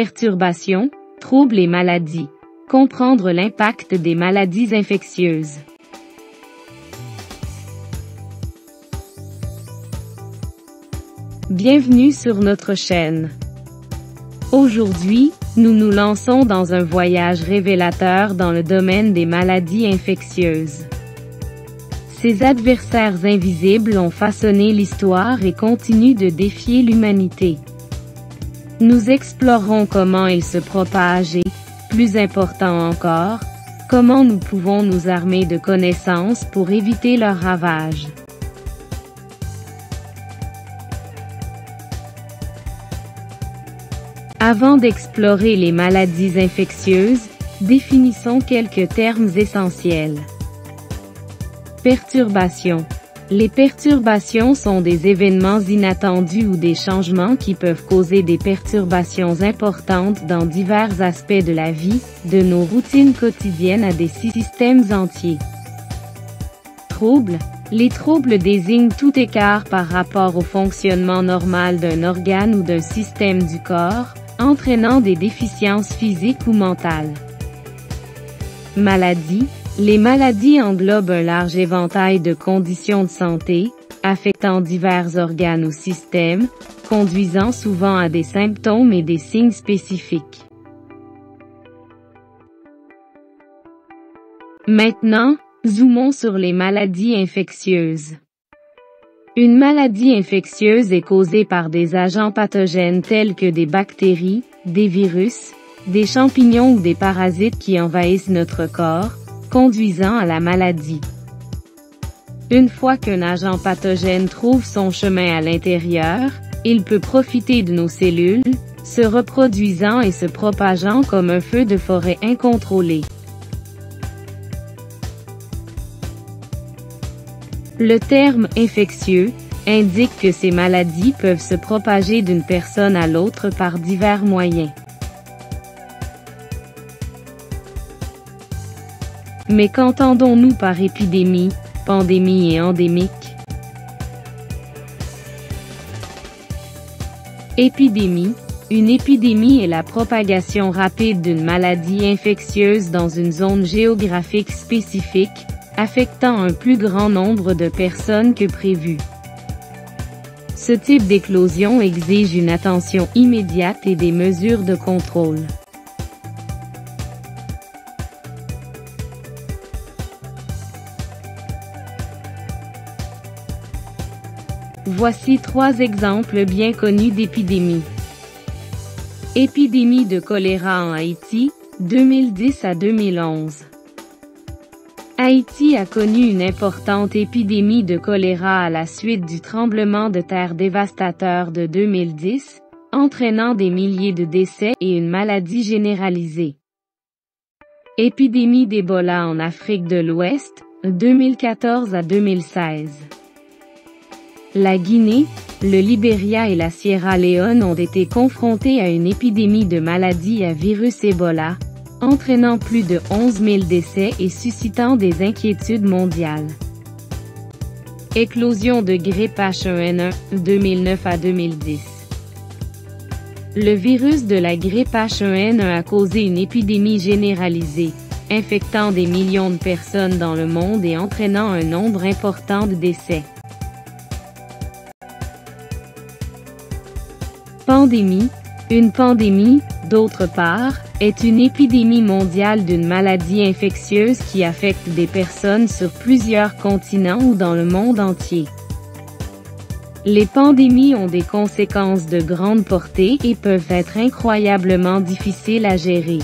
Perturbations, troubles et maladies. Comprendre l'impact des maladies infectieuses. Bienvenue sur notre chaîne. Aujourd'hui, nous nous lançons dans un voyage révélateur dans le domaine des maladies infectieuses. Ces adversaires invisibles ont façonné l'histoire et continuent de défier l'humanité. Nous explorerons comment ils se propagent et, plus important encore, comment nous pouvons nous armer de connaissances pour éviter leurs ravages. Avant d'explorer les maladies infectieuses, définissons quelques termes essentiels. Perturbations. Les perturbations sont des événements inattendus ou des changements qui peuvent causer des perturbations importantes dans divers aspects de la vie, de nos routines quotidiennes à des systèmes entiers. Troubles. Les troubles désignent tout écart par rapport au fonctionnement normal d'un organe ou d'un système du corps, entraînant des déficiences physiques ou mentales. Maladies. Les maladies englobent un large éventail de conditions de santé, affectant divers organes ou systèmes, conduisant souvent à des symptômes et des signes spécifiques. Maintenant, zoomons sur les maladies infectieuses. Une maladie infectieuse est causée par des agents pathogènes tels que des bactéries, des virus, des champignons ou des parasites qui envahissent notre corps, conduisant à la maladie. Une fois qu'un agent pathogène trouve son chemin à l'intérieur, il peut profiter de nos cellules, se reproduisant et se propageant comme un feu de forêt incontrôlé. Le terme « infectieux » indique que ces maladies peuvent se propager d'une personne à l'autre par divers moyens. Mais qu'entendons-nous par épidémie, pandémie et endémique? Épidémie. Une épidémie est la propagation rapide d'une maladie infectieuse dans une zone géographique spécifique, affectant un plus grand nombre de personnes que prévu. Ce type d'éclosion exige une attention immédiate et des mesures de contrôle. Voici 3 exemples bien connus d'épidémies. Épidémie de choléra en Haïti, 2010 à 2011. Haïti a connu une importante épidémie de choléra à la suite du tremblement de terre dévastateur de 2010, entraînant des milliers de décès et une maladie généralisée. Épidémie d'Ebola en Afrique de l'Ouest, 2014 à 2016. La Guinée, le Libéria et la Sierra Leone ont été confrontés à une épidémie de maladie à virus Ebola, entraînant plus de 11 000 décès et suscitant des inquiétudes mondiales. Éclosion de grippe H1N1, 2009 à 2010. Le virus de la grippe H1N1 a causé une épidémie généralisée, infectant des millions de personnes dans le monde et entraînant un nombre important de décès. Pandémie. Une pandémie, d'autre part, est une épidémie mondiale d'une maladie infectieuse qui affecte des personnes sur plusieurs continents ou dans le monde entier. Les pandémies ont des conséquences de grande portée et peuvent être incroyablement difficiles à gérer.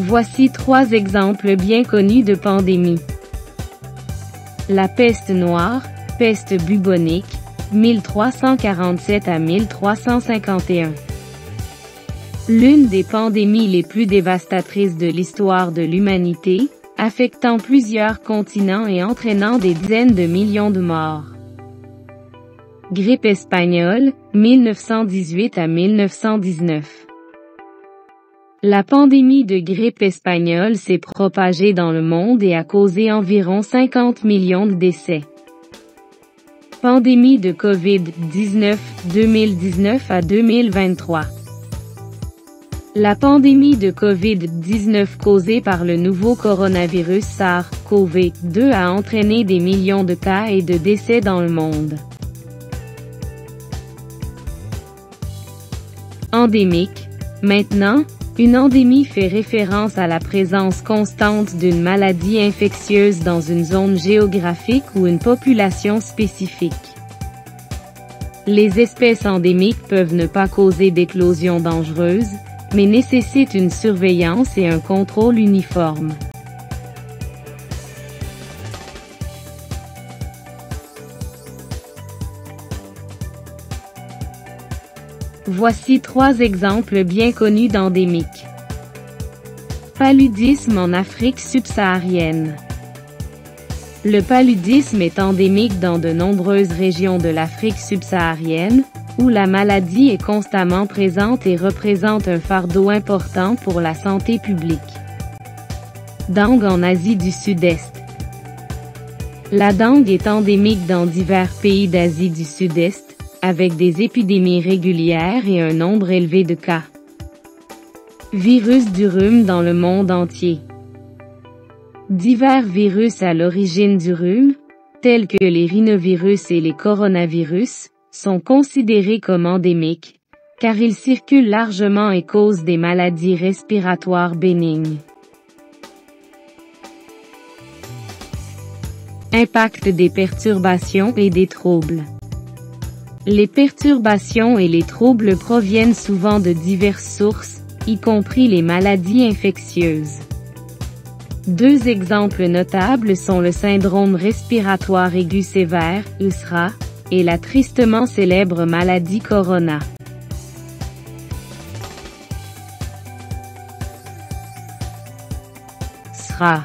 Voici 3 exemples bien connus de pandémies. La peste noire, peste bubonique, 1347 à 1351. L'une des pandémies les plus dévastatrices de l'histoire de l'humanité, affectant plusieurs continents et entraînant des dizaines de millions de morts. Grippe espagnole, 1918 à 1919. La pandémie de grippe espagnole s'est propagée dans le monde et a causé environ 50 millions de décès. Pandémie de COVID-19, 2019 à 2023. La pandémie de COVID-19 causée par le nouveau coronavirus SARS-CoV-2 a entraîné des millions de cas et de décès dans le monde. Endémique. Maintenant, une endémie fait référence à la présence constante d'une maladie infectieuse dans une zone géographique ou une population spécifique. Les espèces endémiques peuvent ne pas causer d'éclosion dangereuse, mais nécessitent une surveillance et un contrôle uniforme. Voici 3 exemples bien connus d'endémiques. Paludisme en Afrique subsaharienne. Le paludisme est endémique dans de nombreuses régions de l'Afrique subsaharienne, où la maladie est constamment présente et représente un fardeau important pour la santé publique. Dengue en Asie du Sud-Est. La dengue est endémique dans divers pays d'Asie du Sud-Est, avec des épidémies régulières et un nombre élevé de cas. Virus du rhume dans le monde entier. Divers virus à l'origine du rhume, tels que les rhinovirus et les coronavirus, sont considérés comme endémiques, car ils circulent largement et causent des maladies respiratoires bénignes. Impact des perturbations et des troubles. Les perturbations et les troubles proviennent souvent de diverses sources, y compris les maladies infectieuses. 2 exemples notables sont le syndrome respiratoire aigu sévère, USRA, et la tristement célèbre maladie Corona. SRA.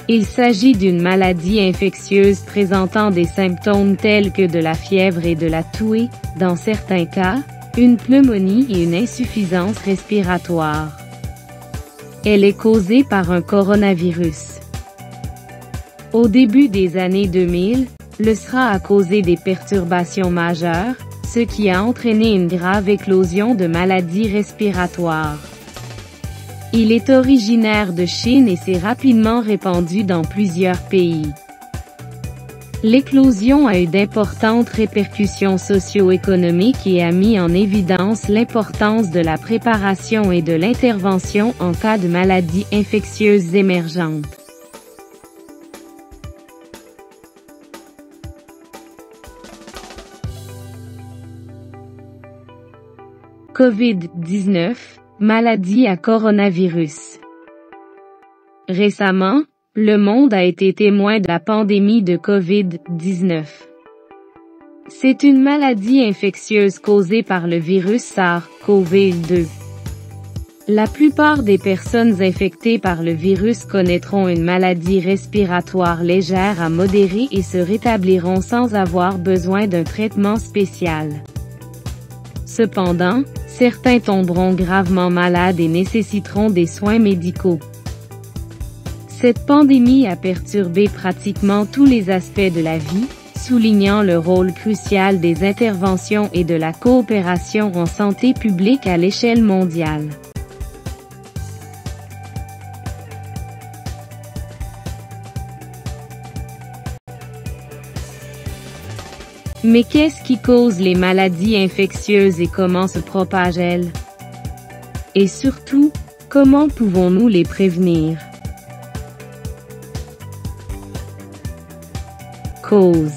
Il s'agit d'une maladie infectieuse présentant des symptômes tels que de la fièvre et de la toux, dans certains cas, une pneumonie et une insuffisance respiratoire. Elle est causée par un coronavirus. Au début des années 2000, le SRA a causé des perturbations majeures, ce qui a entraîné une grave éclosion de maladies respiratoires. Il est originaire de Chine et s'est rapidement répandu dans plusieurs pays. L'éclosion a eu d'importantes répercussions socio-économiques et a mis en évidence l'importance de la préparation et de l'intervention en cas de maladies infectieuses émergentes. COVID-19, maladie à coronavirus. Récemment, le monde a été témoin de la pandémie de COVID-19. C'est une maladie infectieuse causée par le virus SARS-CoV-2. La plupart des personnes infectées par le virus connaîtront une maladie respiratoire légère à modérée et se rétabliront sans avoir besoin d'un traitement spécial. Cependant, certains tomberont gravement malades et nécessiteront des soins médicaux. Cette pandémie a perturbé pratiquement tous les aspects de la vie, soulignant le rôle crucial des interventions et de la coopération en santé publique à l'échelle mondiale. Mais qu'est-ce qui cause les maladies infectieuses et comment se propagent-elles? Et surtout, comment pouvons-nous les prévenir? Cause.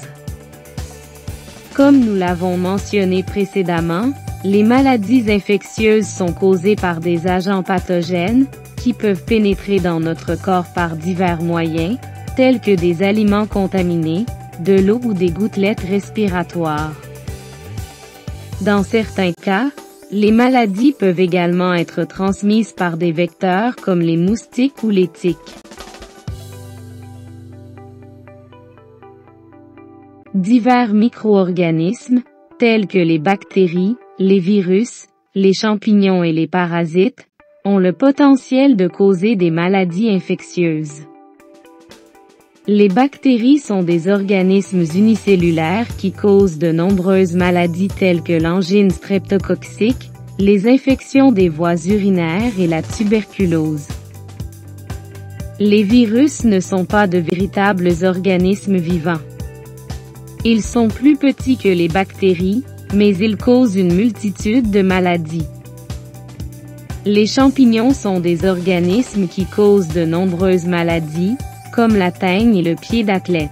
Comme nous l'avons mentionné précédemment, les maladies infectieuses sont causées par des agents pathogènes, qui peuvent pénétrer dans notre corps par divers moyens, tels que des aliments contaminés, de l'eau ou des gouttelettes respiratoires. Dans certains cas, les maladies peuvent également être transmises par des vecteurs comme les moustiques ou les tiques. Divers micro-organismes, tels que les bactéries, les virus, les champignons et les parasites, ont le potentiel de causer des maladies infectieuses. Les bactéries sont des organismes unicellulaires qui causent de nombreuses maladies telles que l'angine streptococcique, les infections des voies urinaires et la tuberculose. Les virus ne sont pas de véritables organismes vivants. Ils sont plus petits que les bactéries, mais ils causent une multitude de maladies. Les champignons sont des organismes qui causent de nombreuses maladies, comme la teigne et le pied d'athlète.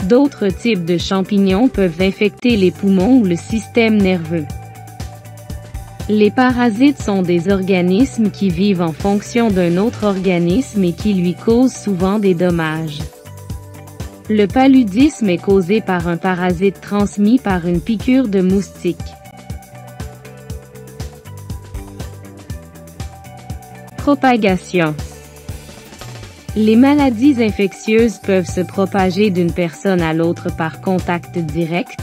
D'autres types de champignons peuvent infecter les poumons ou le système nerveux. Les parasites sont des organismes qui vivent en fonction d'un autre organisme et qui lui causent souvent des dommages. Le paludisme est causé par un parasite transmis par une piqûre de moustique. Propagation. Les maladies infectieuses peuvent se propager d'une personne à l'autre par contact direct,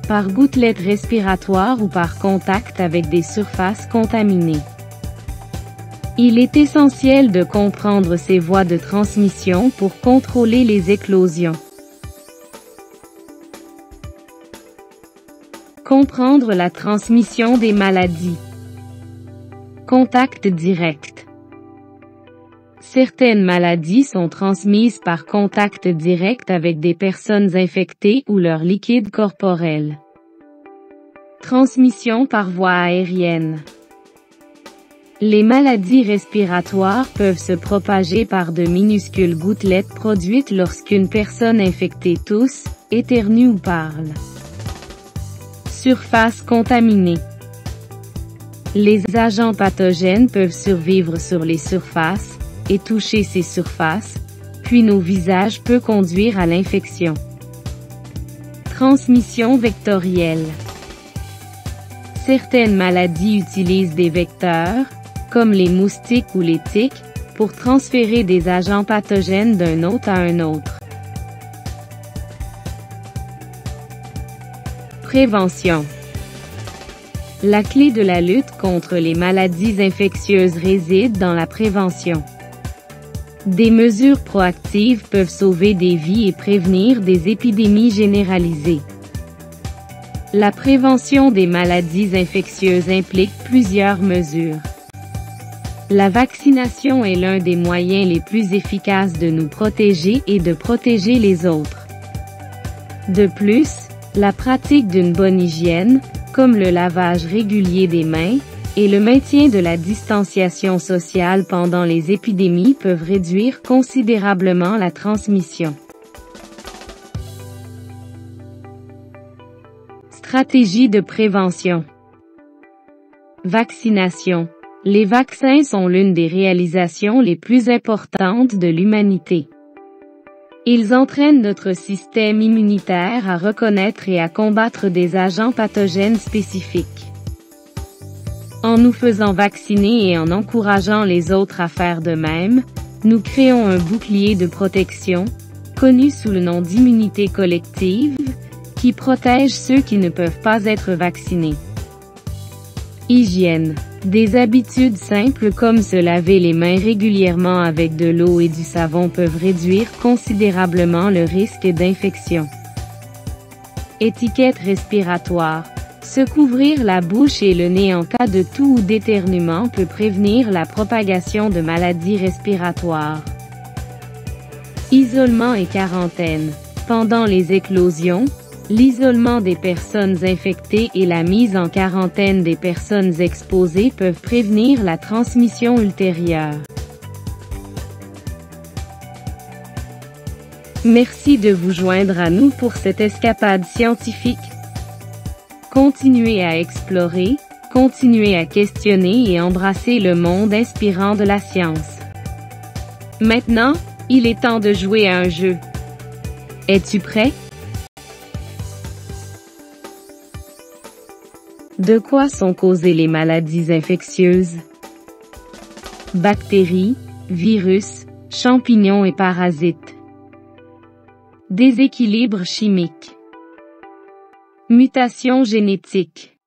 par gouttelettes respiratoires ou par contact avec des surfaces contaminées. Il est essentiel de comprendre ces voies de transmission pour contrôler les éclosions. Comprendre la transmission des maladies. Contact direct. Certaines maladies sont transmises par contact direct avec des personnes infectées ou leur liquide corporel. Transmission par voie aérienne. Les maladies respiratoires peuvent se propager par de minuscules gouttelettes produites lorsqu'une personne infectée tousse, éternue ou parle. Surface contaminée. Les agents pathogènes peuvent survivre sur les surfaces, et toucher ces surfaces, puis nos visages peut conduire à l'infection. Transmission vectorielle. Certaines maladies utilisent des vecteurs, comme les moustiques ou les tiques, pour transférer des agents pathogènes d'un hôte à un autre. Prévention. La clé de la lutte contre les maladies infectieuses réside dans la prévention. Des mesures proactives peuvent sauver des vies et prévenir des épidémies généralisées. La prévention des maladies infectieuses implique plusieurs mesures. La vaccination est l'un des moyens les plus efficaces de nous protéger et de protéger les autres. De plus, la pratique d'une bonne hygiène, comme le lavage régulier des mains, et le maintien de la distanciation sociale pendant les épidémies peuvent réduire considérablement la transmission. Stratégie de prévention. Vaccination. Les vaccins sont l'une des réalisations les plus importantes de l'humanité. Ils entraînent notre système immunitaire à reconnaître et à combattre des agents pathogènes spécifiques. En nous faisant vacciner et en encourageant les autres à faire de même, nous créons un bouclier de protection, connu sous le nom d'immunité collective, qui protège ceux qui ne peuvent pas être vaccinés. Hygiène. Des habitudes simples comme se laver les mains régulièrement avec de l'eau et du savon peuvent réduire considérablement le risque d'infection. Étiquette respiratoire. Se couvrir la bouche et le nez en cas de toux ou d'éternuement peut prévenir la propagation de maladies respiratoires. Isolement et quarantaine. Pendant les éclosions, l'isolement des personnes infectées et la mise en quarantaine des personnes exposées peuvent prévenir la transmission ultérieure. Merci de vous joindre à nous pour cette escapade scientifique. Continuez à explorer, continuez à questionner et embrasser le monde inspirant de la science. Maintenant, il est temps de jouer à un jeu. Es-tu prêt? De quoi sont causées les maladies infectieuses? Bactéries, virus, champignons et parasites. Déséquilibre chimique. Mutation génétique.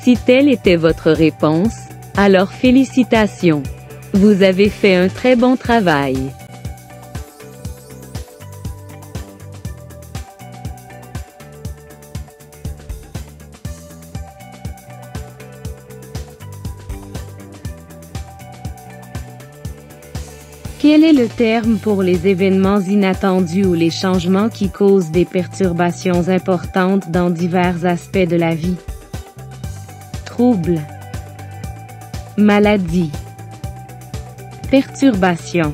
Si telle était votre réponse, alors félicitations. Vous avez fait un très bon travail. Quel est le terme pour les événements inattendus ou les changements qui causent des perturbations importantes dans divers aspects de la vie? Trouble, maladie, perturbation.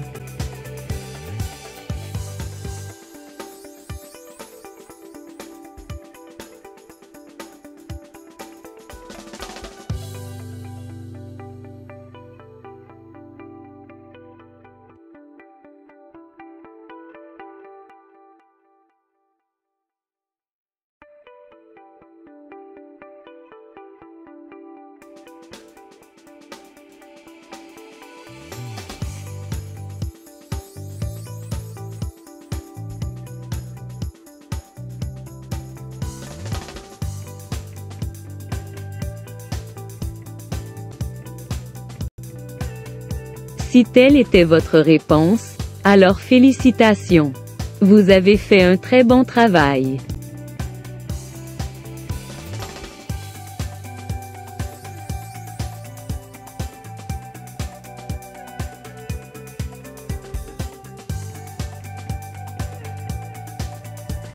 Si telle était votre réponse, alors félicitations. Vous avez fait un très bon travail.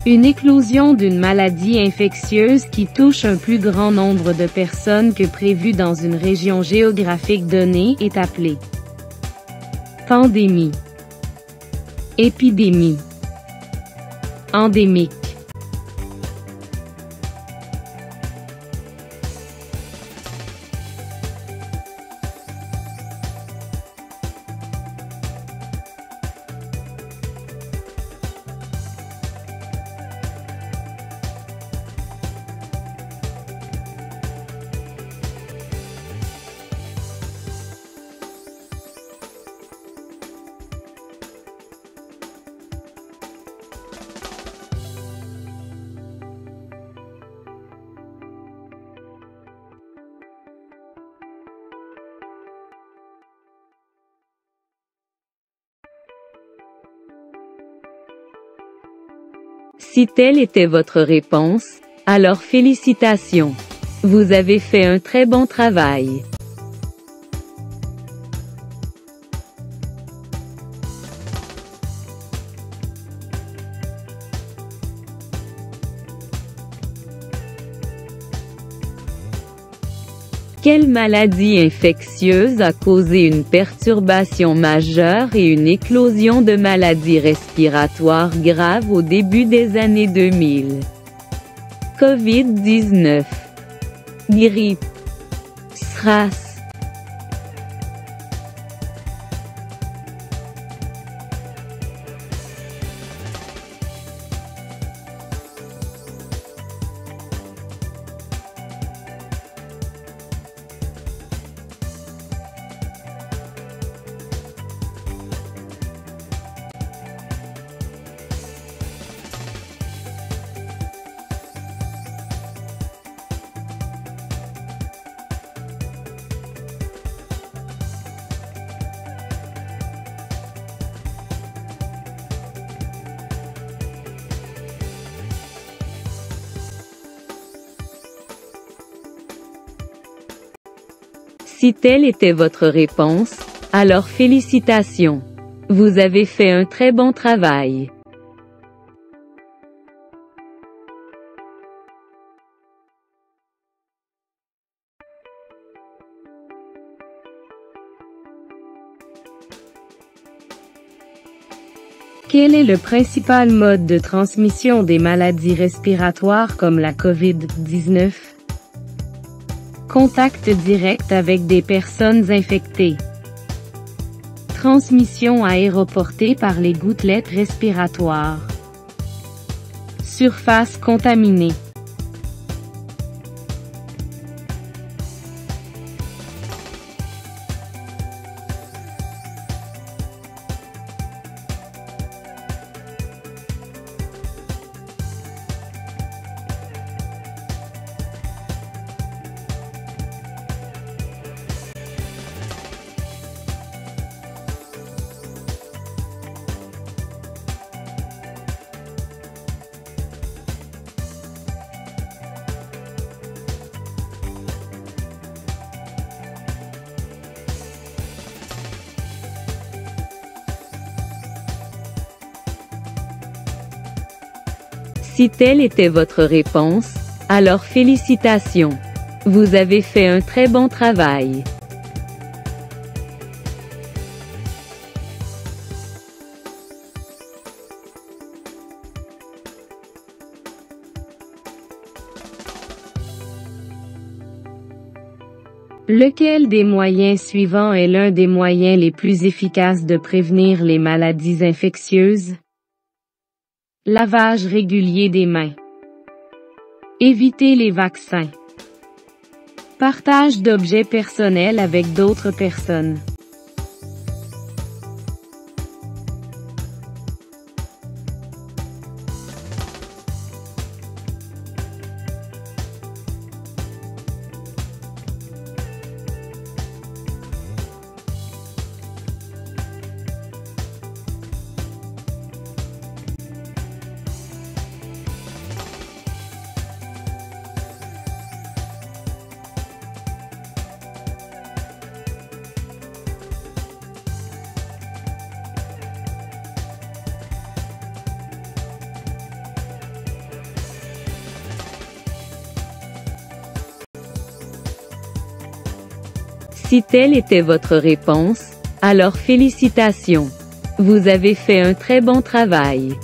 Une éclosion d'une maladie infectieuse qui touche un plus grand nombre de personnes que prévu dans une région géographique donnée est appelée pandémie, épidémie, endémique. Si telle était votre réponse, alors félicitations. Vous avez fait un très bon travail. Quelle maladie infectieuse a causé une perturbation majeure et une éclosion de maladies respiratoires graves au début des années 2000? Covid-19, grippe, SRAS. Si telle était votre réponse, alors félicitations. Vous avez fait un très bon travail. Quel est le principal mode de transmission des maladies respiratoires comme la COVID-19? Contact direct avec des personnes infectées. Transmission aéroportée par les gouttelettes respiratoires. Surface contaminée. Si telle était votre réponse, alors félicitations. Vous avez fait un très bon travail. Lequel des moyens suivants est l'un des moyens les plus efficaces de prévenir les maladies infectieuses? Lavage régulier des mains. Éviter les vaccins. Partage d'objets personnels avec d'autres personnes. Si telle était votre réponse, alors félicitations. Vous avez fait un très bon travail.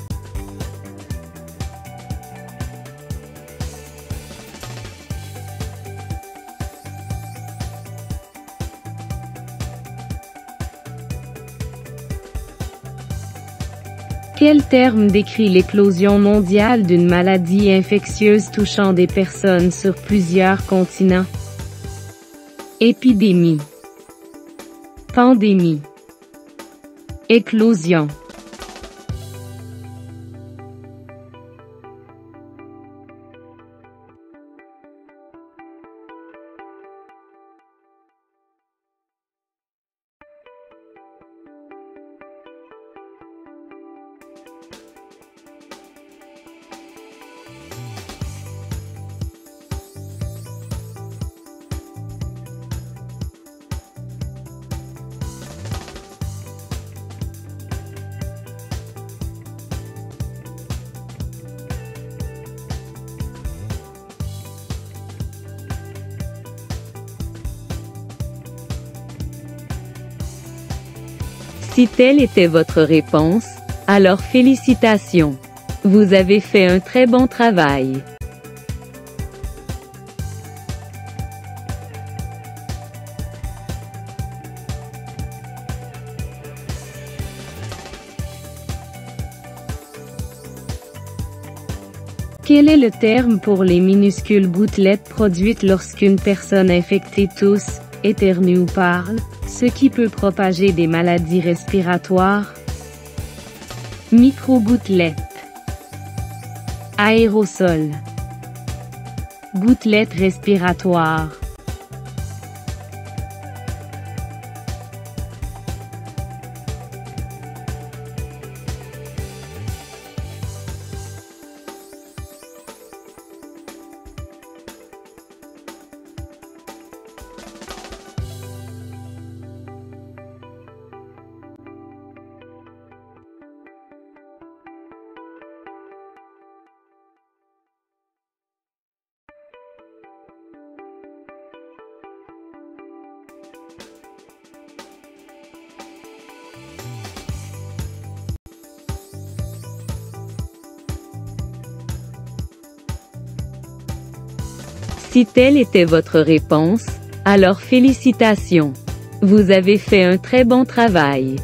Quel terme décrit l'éclosion mondiale d'une maladie infectieuse touchant des personnes sur plusieurs continents? Épidémie. Pandémie. Éclosion. Si telle était votre réponse, alors félicitations. Vous avez fait un très bon travail. Quel est le terme pour les minuscules gouttelettes produites lorsqu'une personne infectée tousse, éternue ou parle, ce qui peut propager des maladies respiratoires? Micro-gouttelettes. Aérosol. Gouttelettes respiratoires. Si telle était votre réponse, alors félicitations. Vous avez fait un très bon travail.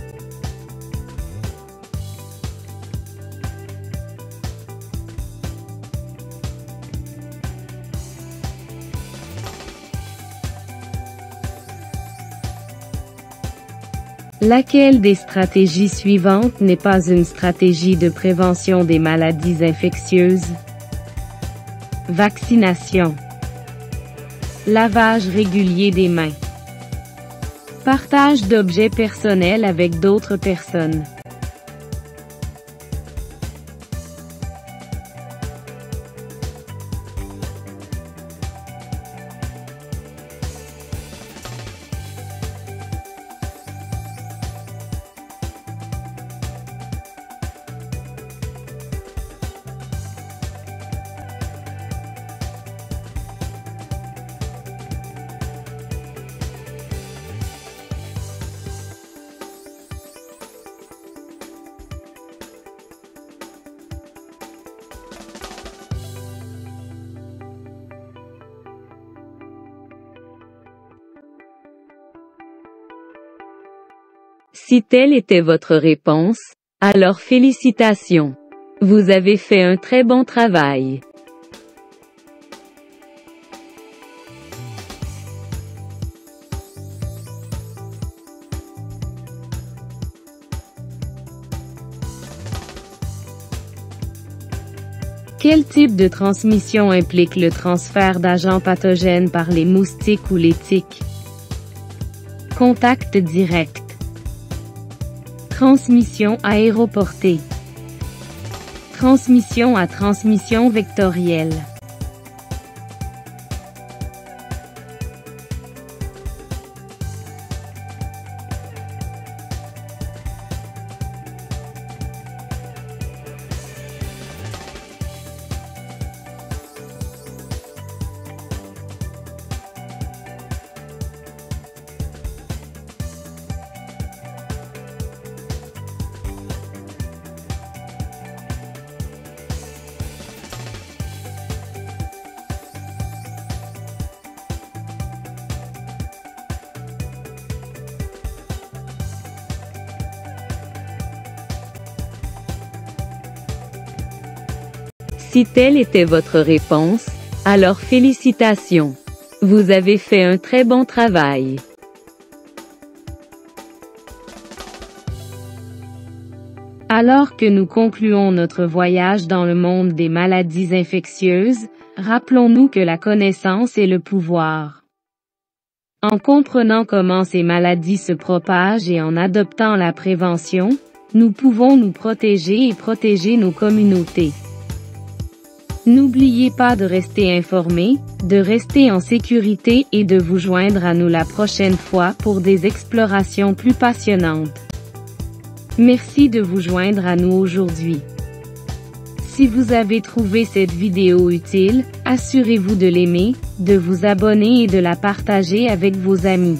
Laquelle des stratégies suivantes n'est pas une stratégie de prévention des maladies infectieuses? Vaccination. Lavage régulier des mains. Partage d'objets personnels avec d'autres personnes. Si telle était votre réponse, alors félicitations. Vous avez fait un très bon travail. Quel type de transmission implique le transfert d'agents pathogènes par les moustiques ou les tiques? Contact direct. Transmission aéroportée. Transmission à transmission vectorielle. Si telle était votre réponse, alors félicitations. Vous avez fait un très bon travail. Alors que nous concluons notre voyage dans le monde des maladies infectieuses, rappelons-nous que la connaissance est le pouvoir. En comprenant comment ces maladies se propagent et en adoptant la prévention, nous pouvons nous protéger et protéger nos communautés. N'oubliez pas de rester informé, de rester en sécurité et de vous joindre à nous la prochaine fois pour des explorations plus passionnantes. Merci de vous joindre à nous aujourd'hui. Si vous avez trouvé cette vidéo utile, assurez-vous de l'aimer, de vous abonner et de la partager avec vos amis.